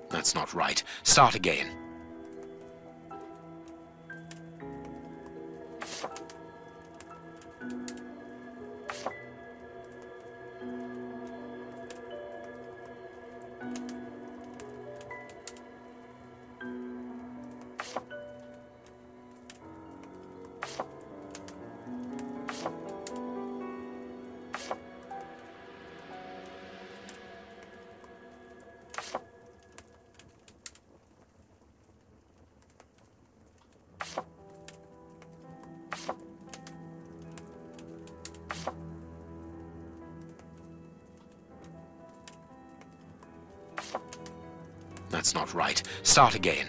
That's not right. Start again. That's not right. Start again.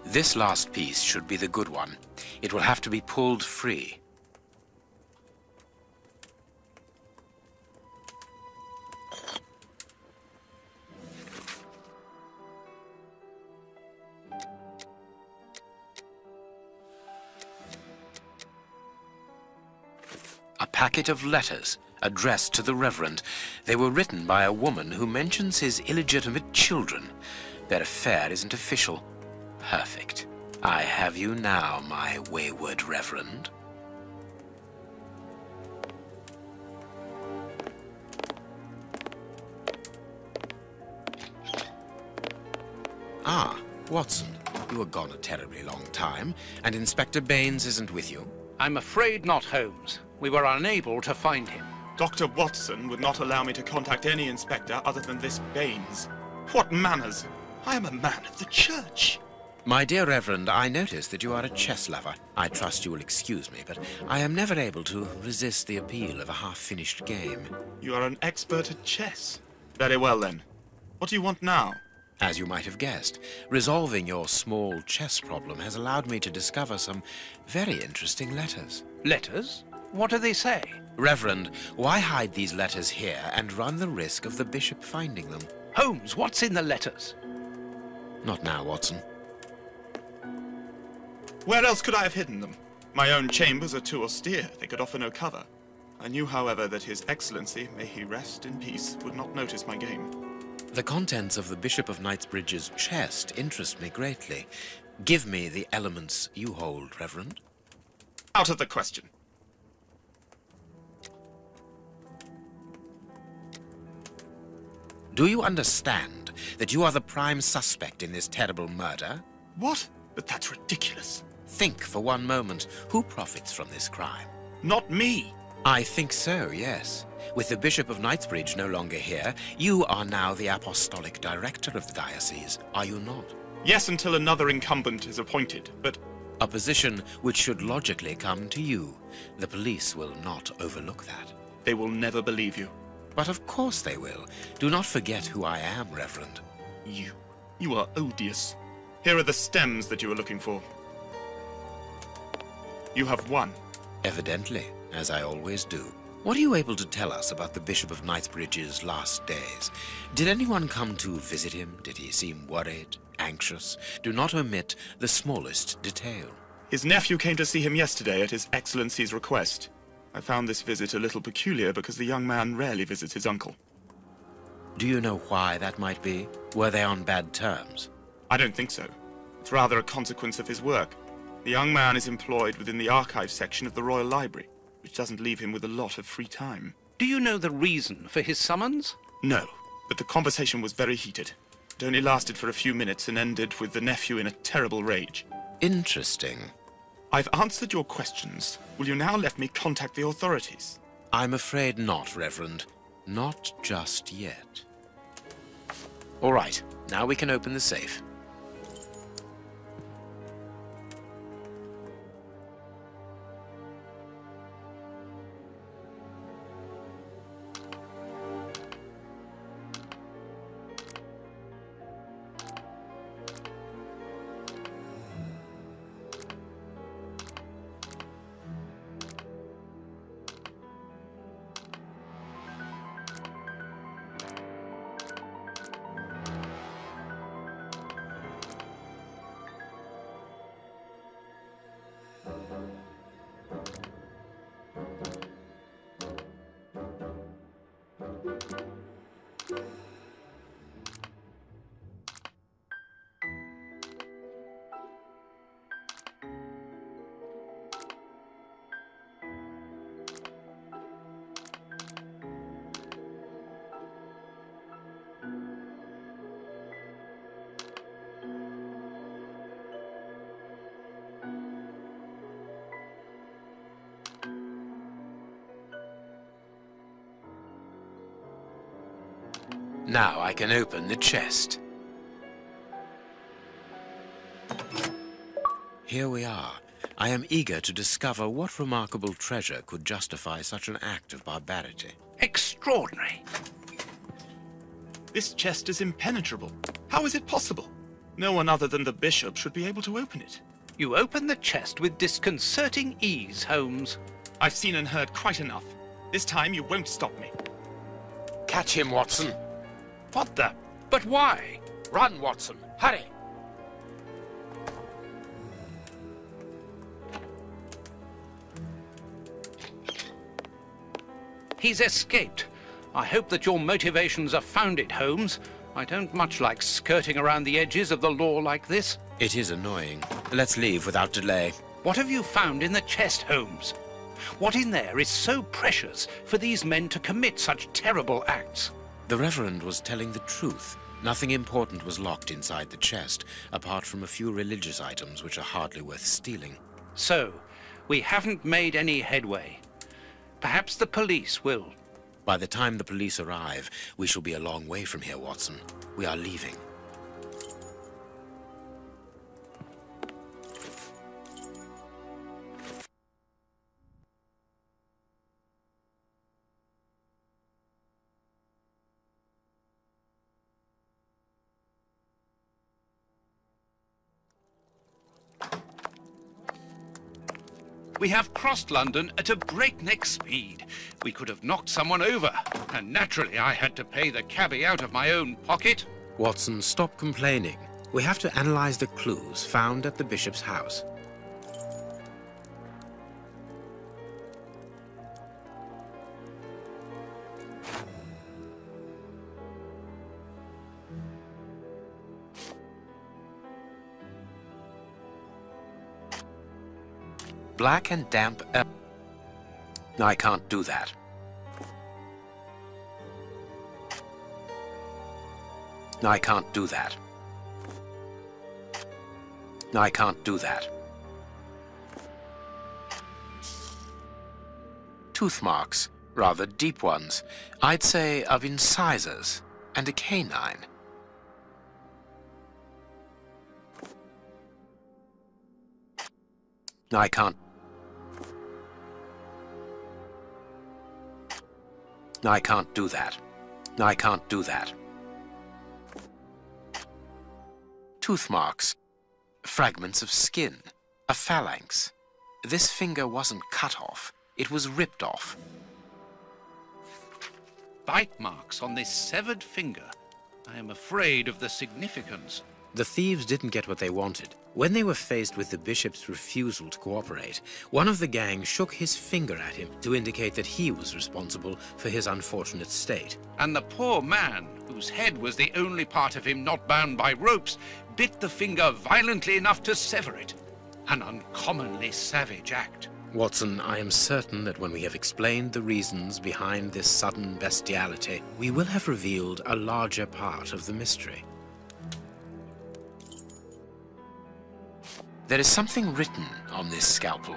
This last piece should be the good one. It will have to be pulled free. A packet of letters addressed to the Reverend. They were written by a woman who mentions his illegitimate children. Their affair isn't official. Perfect. I have you now, my wayward Reverend. Ah, Watson. You were gone a terribly long time, and Inspector Baines isn't with you. I'm afraid not, Holmes. We were unable to find him. Dr. Watson would not allow me to contact any inspector other than this Baines. What manners! I am a man of the church. My dear Reverend, I notice that you are a chess lover. I trust you will excuse me, but I am never able to resist the appeal of a half-finished game. You are an expert at chess. Very well, then. What do you want now? As you might have guessed, resolving your small chess problem has allowed me to discover some very interesting letters. Letters? What do they say? Reverend, why hide these letters here and run the risk of the bishop finding them? Holmes, what's in the letters? Not now, Watson. Where else could I have hidden them? My own chambers are too austere. They could offer no cover. I knew, however, that His Excellency, may he rest in peace, would not notice my game. The contents of the Bishop of Knightsbridge's chest interest me greatly. Give me the elements you hold, Reverend. Out of the question. Do you understand that you are the prime suspect in this terrible murder? What? But that's ridiculous. Think for one moment, who profits from this crime? Not me. I think so, yes. With the Bishop of Knightsbridge no longer here, you are now the apostolic director of the diocese, are you not? Yes, until another incumbent is appointed, but... A position which should logically come to you. The police will not overlook that. They will never believe you. But of course they will. Do not forget who I am, Reverend. You are odious. Here are the stems that you were looking for. You have won. Evidently, as I always do. What are you able to tell us about the Bishop of Knightsbridge's last days? Did anyone come to visit him? Did he seem worried, anxious? Do not omit the smallest detail. His nephew came to see him yesterday at His Excellency's request. I found this visit a little peculiar because the young man rarely visits his uncle. Do you know why that might be? Were they on bad terms? I don't think so. It's rather a consequence of his work. The young man is employed within the archive section of the Royal Library, which doesn't leave him with a lot of free time. Do you know the reason for his summons? No, but the conversation was very heated. It only lasted for a few minutes and ended with the nephew in a terrible rage. Interesting. I've answered your questions. Will you now let me contact the authorities? I'm afraid not, Reverend. Not just yet. All right, now we can open the safe. Now I can open the chest. Here we are. I am eager to discover what remarkable treasure could justify such an act of barbarity. Extraordinary. This chest is impenetrable. How is it possible? No one other than the bishop should be able to open it. You open the chest with disconcerting ease, Holmes. I've seen and heard quite enough. This time you won't stop me. Catch him, Watson. What the? But why? Run, Watson. Hurry. He's escaped. I hope that your motivations are founded, Holmes. I don't much like skirting around the edges of the law like this. It is annoying. Let's leave without delay. What have you found in the chest, Holmes? What in there is so precious for these men to commit such terrible acts? The Reverend was telling the truth. Nothing important was locked inside the chest, apart from a few religious items which are hardly worth stealing. So, we haven't made any headway. Perhaps the police will. By the time the police arrive, we shall be a long way from here, Watson. We are leaving. We have crossed London at a breakneck speed. We could have knocked someone over, and naturally I had to pay the cabbie out of my own pocket. Watson, stop complaining. We have to analyze the clues found at the bishop's house. Black and damp. No, I can't do that. No, I can't do that. No, I can't do that. Tooth marks, rather deep ones. I'd say of incisors and a canine. No, I can't. No, I can't do that. No, I can't do that. Tooth marks. Fragments of skin. A phalanx. This finger wasn't cut off. It was ripped off. bite marks on this severed finger. I am afraid of the significance. The thieves didn't get what they wanted. When they were faced with the bishop's refusal to cooperate, one of the gang shook his finger at him to indicate that he was responsible for his unfortunate state. And the poor man, whose head was the only part of him not bound by ropes, bit the finger violently enough to sever it. An uncommonly savage act. Watson, I am certain that when we have explained the reasons behind this sudden bestiality, we will have revealed a larger part of the mystery. There is something written on this scalpel.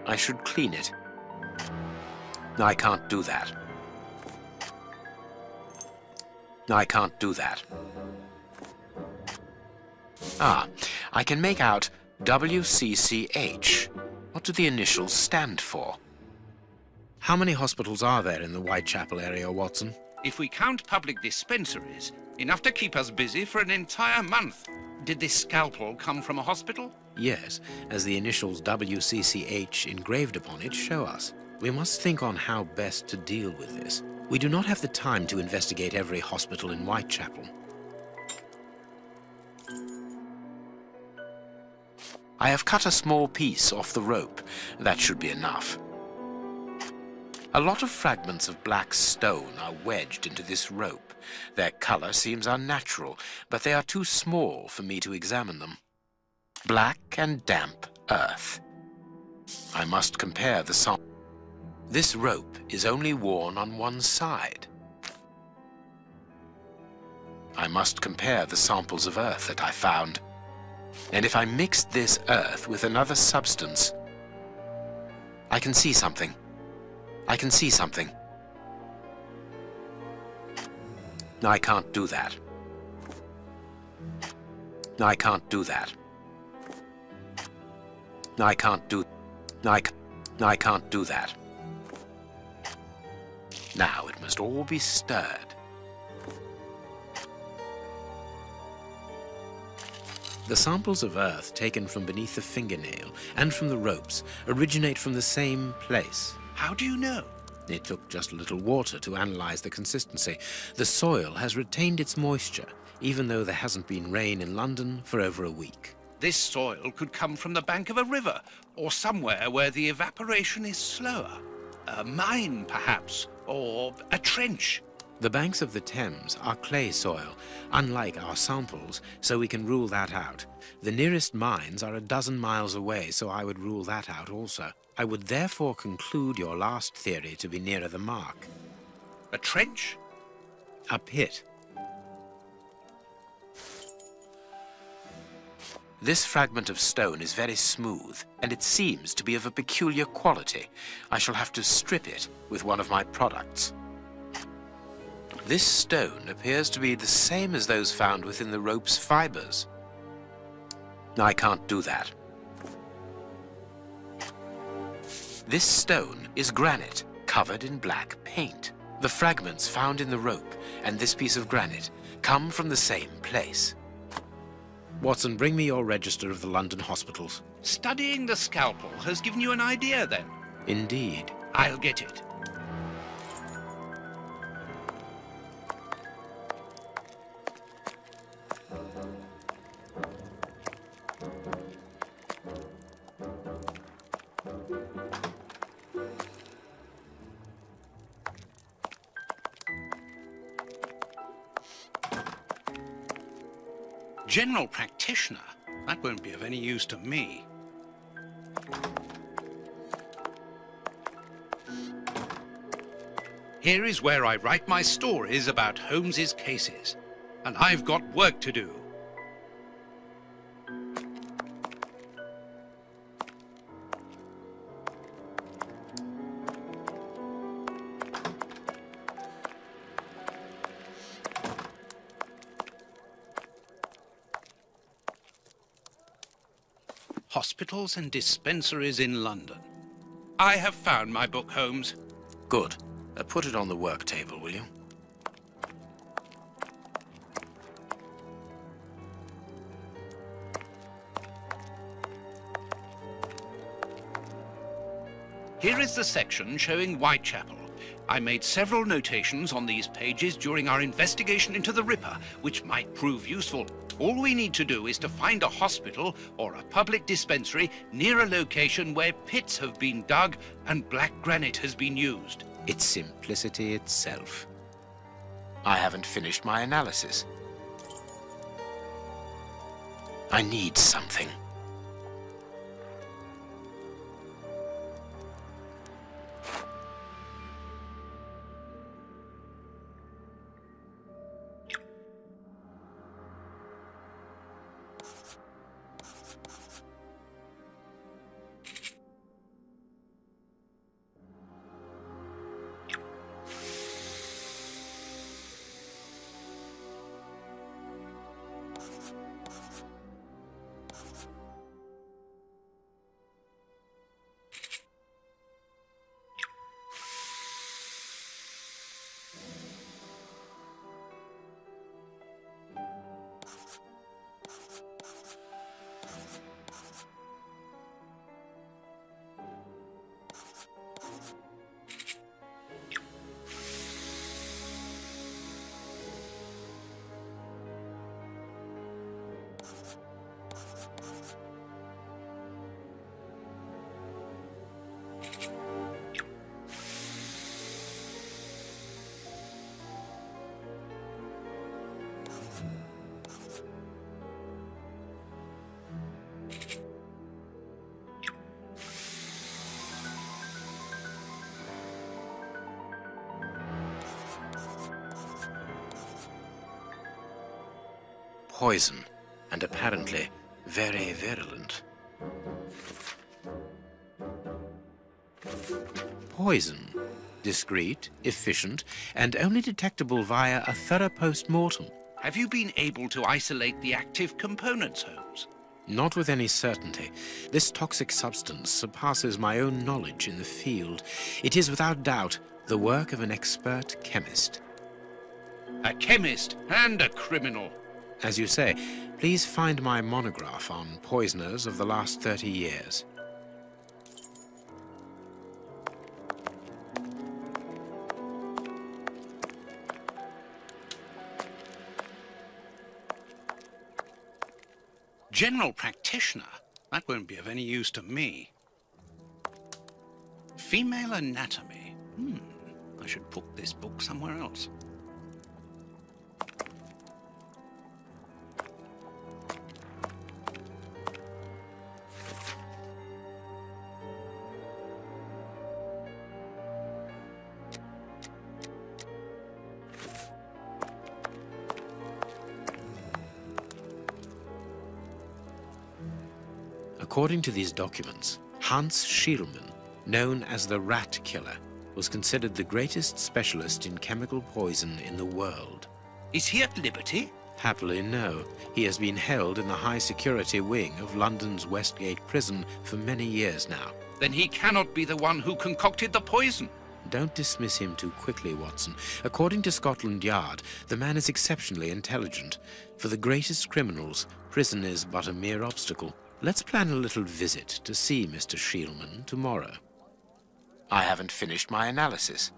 I should clean it. I can't do that. I can't do that. Ah, I can make out WCCH. What do the initials stand for? How many hospitals are there in the Whitechapel area, Watson? If we count public dispensaries, enough to keep us busy for an entire month. Did this scalpel come from a hospital? Yes, as the initials WCCH engraved upon it show us. We must think on how best to deal with this. We do not have the time to investigate every hospital in Whitechapel. I have cut a small piece off the rope. That should be enough. A lot of fragments of black stone are wedged into this rope. Their color seems unnatural, but they are too small for me to examine them. Black and damp earth. I must compare the sample. This rope is only worn on one side. I must compare the samples of earth that I found. And if I mixed this earth with another substance, I can see something. I can see something. I can't do that. I can't do that. I can't do... I can't do that. Now it must all be stirred. The samples of earth taken from beneath the fingernail and from the ropes originate from the same place. How do you know? It took just a little water to analyze the consistency. The soil has retained its moisture, even though there hasn't been rain in London for over a week. This soil could come from the bank of a river, or somewhere where the evaporation is slower. A mine, perhaps, or a trench. The banks of the Thames are clay soil, unlike our samples, so we can rule that out. The nearest mines are a dozen miles away, so I would rule that out also. I would therefore conclude your last theory to be nearer the mark. A trench? A pit. This fragment of stone is very smooth, and it seems to be of a peculiar quality. I shall have to strip it with one of my products. This stone appears to be the same as those found within the rope's fibers. I can't do that. This stone is granite, covered in black paint. The fragments found in the rope and this piece of granite come from the same place. Watson, bring me your register of the London hospitals. Studying the scalpel has given you an idea, then? Indeed. I'll get it. General practitioner? That won't be of any use to me. Here is where I write my stories about Holmes's cases, and I've got work to do. Hospitals and dispensaries in London. I have found my book, Holmes. Good. Put it on the work table, will you? Here is the section showing Whitechapel. I made several notations on these pages during our investigation into the Ripper, which might prove useful. All we need to do is to find a hospital or a public dispensary near a location where pits have been dug and black granite has been used. It's simplicity itself. I haven't finished my analysis. I need something. Poison, and apparently very virulent. Poison. Discreet, efficient, and only detectable via a thorough post-mortem. Have you been able to isolate the active components, Holmes? Not with any certainty. This toxic substance surpasses my own knowledge in the field. It is without doubt the work of an expert chemist. A chemist and a criminal. As you say, please find my monograph on poisoners of the last 30 years. General practitioner? That won't be of any use to me. Female anatomy? I should put this book somewhere else. According to these documents, Hans Schielmann, known as the Rat Killer, was considered the greatest specialist in chemical poison in the world. Is he at liberty? Happily, no. He has been held in the high-security wing of London's Westgate prison for many years now. Then he cannot be the one who concocted the poison. Don't dismiss him too quickly, Watson. According to Scotland Yard, the man is exceptionally intelligent. For the greatest criminals, prison is but a mere obstacle. Let's plan a little visit to see Mr. Schielmann tomorrow. I haven't finished my analysis.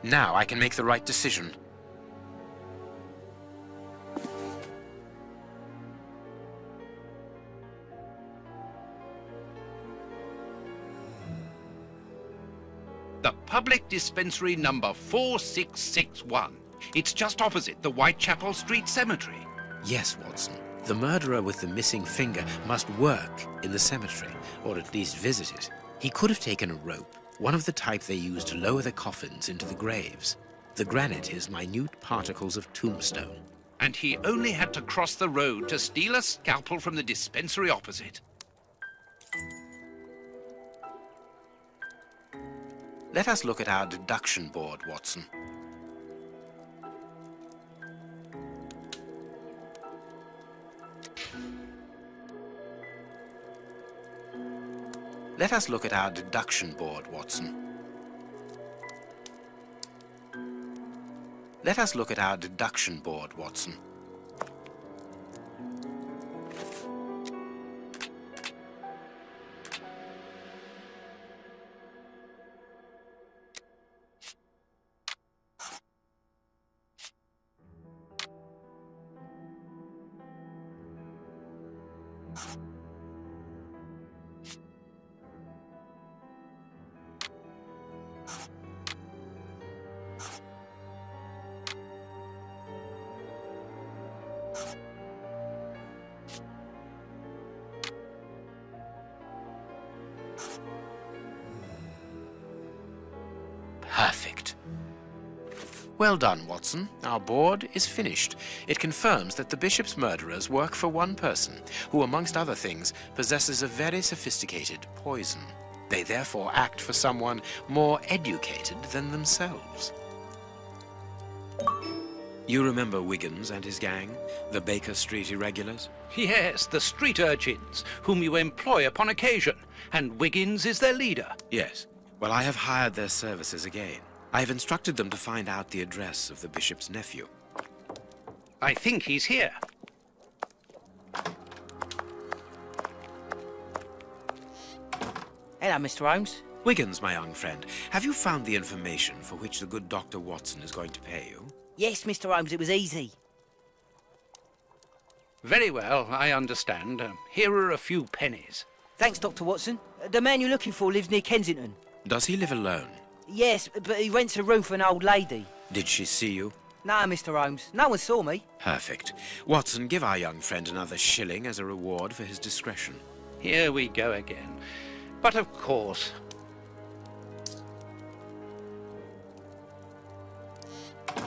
Now I can make the right decision. The public dispensary number 4661. It's just opposite the Whitechapel Street Cemetery. Yes, Watson. The murderer with the missing finger must work in the cemetery, or at least visit it. He could have taken a rope, one of the type they use to lower the coffins into the graves. The granite is minute particles of tombstone. And he only had to cross the road to steal a scalpel from the dispensary opposite. Let us look at our deduction board, Watson. Let us look at our deduction board, Watson. Let us look at our deduction board, Watson. Perfect. Well done, Watson. Our board is finished. It confirms that the Bishop's murderers work for one person, who, amongst other things, possesses a very sophisticated poison. They therefore act for someone more educated than themselves. You remember Wiggins and his gang, the Baker Street Irregulars? Yes, the street urchins, whom you employ upon occasion, and Wiggins is their leader. Yes. Well, I have hired their services again. I have instructed them to find out the address of the Bishop's nephew. I think he's here. Hello, Mr. Holmes. Wiggins, my young friend, have you found the information for which the good Dr. Watson is going to pay you? Yes, Mr. Holmes, it was easy. Very well, I understand. Here are a few pennies. Thanks, Dr. Watson. The man you're looking for lives near Kensington. Does he live alone? Yes, but he rents a room for an old lady. Did she see you? No, Mr. Holmes. No one saw me. Perfect. Watson, give our young friend another shilling as a reward for his discretion. Here we go again. But of course...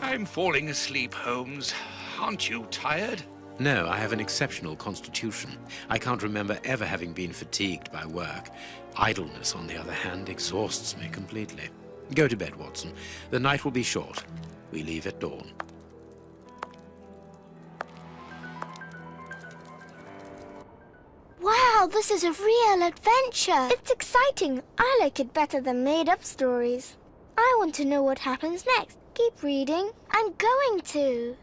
I'm falling asleep, Holmes. Aren't you tired? No, I have an exceptional constitution. I can't remember ever having been fatigued by work. Idleness, on the other hand, exhausts me completely. Go to bed, Watson. The night will be short. We leave at dawn. Wow, this is a real adventure. It's exciting. I like it better than made-up stories. I want to know what happens next. Keep reading. I'm going to.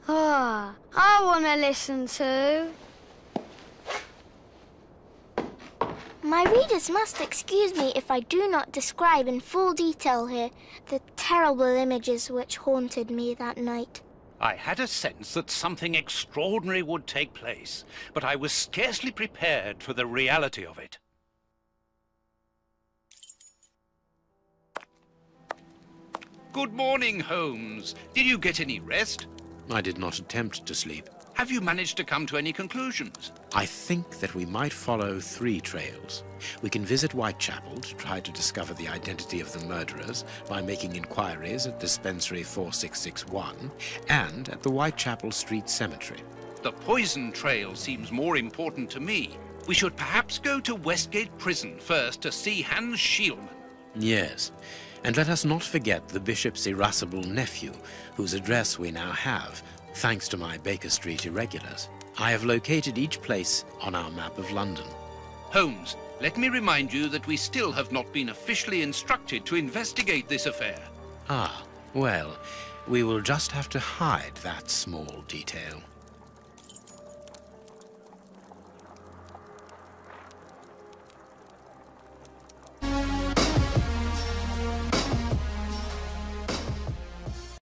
Ah, I want to listen to. My readers must excuse me if I do not describe in full detail here the terrible images which haunted me that night. I had a sense that something extraordinary would take place, but I was scarcely prepared for the reality of it. Good morning, Holmes. Did you get any rest? I did not attempt to sleep. Have you managed to come to any conclusions? I think that we might follow 3 trails. We can visit Whitechapel to try to discover the identity of the murderers by making inquiries at Dispensary 4661 and at the Whitechapel Street Cemetery. The poison trail seems more important to me. We should perhaps go to Westgate Prison first to see Hans Schielman. Yes, and let us not forget the Bishop's irascible nephew, whose address we now have, thanks to my Baker Street Irregulars. I have located each place on our map of London. Holmes, let me remind you that we still have not been officially instructed to investigate this affair. Ah, well, we will just have to hide that small detail.